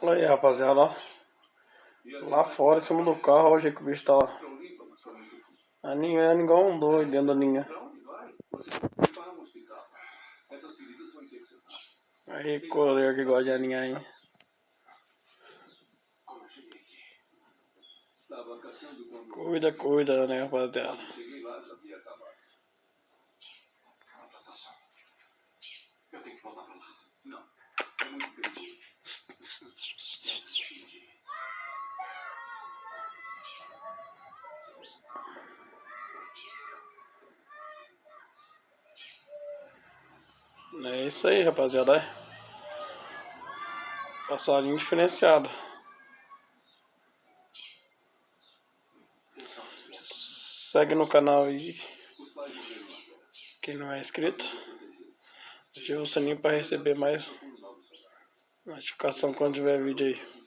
Olha aí, rapaziada, ó. Lá fora, em cima do carro, hoje que o bicho tá lá. Aninhando igual um doido dentro da ninha. Aí, coleiro que gosta de aninhar aí. Cuida, né, rapaziada. Eu tenho que voltar pra lá. Não. É muito perigoso. É isso aí, rapaziada. Passarinho diferenciado. Segue no canal aí. Quem não é inscrito, ativa o sininho para receber mais notificação quando tiver vídeo aí.